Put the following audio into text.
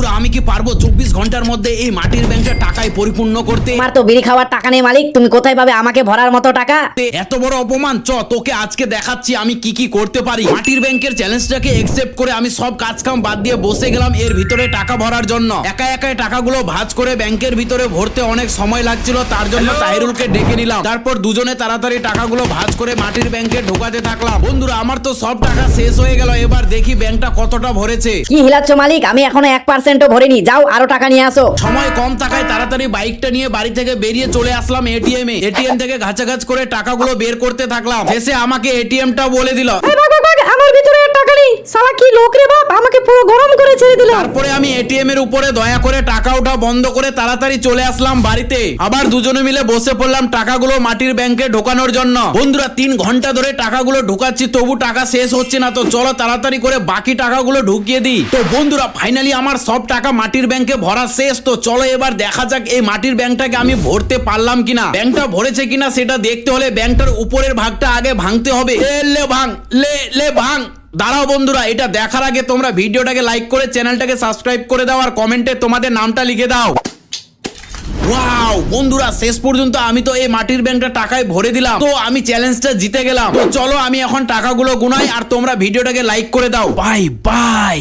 বন্ধুরা আমি কি পারবো 24 ঘন্টার মধ্যে এই মাটির ব্যাংকটা টাকায় পরিপূর্ণ করতে? তোমার তো বিড়ি খাওয়ার টাকা নেই মালিক, তুমি কোথায় পাবে আমাকে ভরার মতো টাকা? এত বড় অপমান! তোকে আজকে দেখাচ্ছি আমি কি কি করতে পারি। মাটির ব্যাংকের চ্যালেঞ্জটাকে একসেপ্ট করে আমি সব কাজ কাম বাদ দিয়ে বসে গেলাম এর ভিতরে টাকা ভরার জন্য। একা একাই টাকাগুলো ভাঁজ করে ব্যাংকের ভিতরে ভরতে অনেক সময় লাগছিল, তার জন্য তাহিরুলকে ডেকে নিলাম। তারপর দুজনে তাড়াতাড়ি টাকাগুলো ভাঁজ করে মাটির ব্যাংকে ঢোকাতে থাকলাম। বন্ধুরা আমার তো সব টাকা শেষ হয়ে গেল, এবার দেখি ব্যাংকটা কতটা ভরেছে। কি হিলাচ্ছ মালিক, আমি এখনো 1%ও ভরিনি, যাও আরো টাকা নিয়ে আসো। সময় কম থাকায় তাড়াতাড়ি বাইকটা নিয়ে বাড়ি থেকে বেরিয়ে চলে আসলাম এটিএম এ। এটিএম থেকে ঘাচাঘাচ করে টাকাগুলো বের করতে থাকলাম। শেষে আমাকে এটিএমটা বলে দিল, আমার ভিতরে টাকা নেই। শালা কি লোক রে বাপ, আমাকে পুরো গরম করে ছেড়ে দিল। তারপরে আমি এটিএম এর উপরে দয়া করে টাকা ওঠা বন্ধ করে তাড়াতাড়ি চলে আসলাম বাড়িতে। আবার দুজনে মিলে বসে পড়লাম টাকাগুলো মাটির ব্যাংকে ঢোকানোর জন্য। বন্ধুরা 3 ঘন্টা ধরে টাকাগুলো ঢোকাচ্ছি, তবু টাকা শেষ হচ্ছে না। তো চলো তাড়াতাড়ি করে বাকি টাকাগুলো ঢুকিয়ে দিই। তো বন্ধুরা ফাইনালি আমার সব টাকা মাটির ব্যাংকে ভরা শেষ। তো চলো এবার দেখা যাক এই মাটির ব্যাংকটাকে আমি ভরতে পারলাম কিনা। ব্যাংকটা ভরেছে কিনা সেটা দেখতে হলে ব্যাংকটার উপরের ভাগটা আগে ভাঙতে হবে। লে ভাঙ, লে ভাঙ। দাঁড়াও বন্ধুরা, এটা দেখার আগে তোমরা ভিডিওটাকে লাইক করে চ্যানেলটাকে সাবস্ক্রাইব করে দাও আর কমেন্টে তোমাদের নামটা লিখে দাও। ওয়াও বন্ধুরা, শেষ পর্যন্ত আমি তো এই মাটির ব্যাংকটা টাকায় ভরে দিলাম। তো আমি চ্যালেঞ্জটা জিতে গেলাম। তো চলো আমি এখন টাকাগুলো গুনাই আর তোমরা ভিডিওটাকে লাইক করে দাও। Bye bye.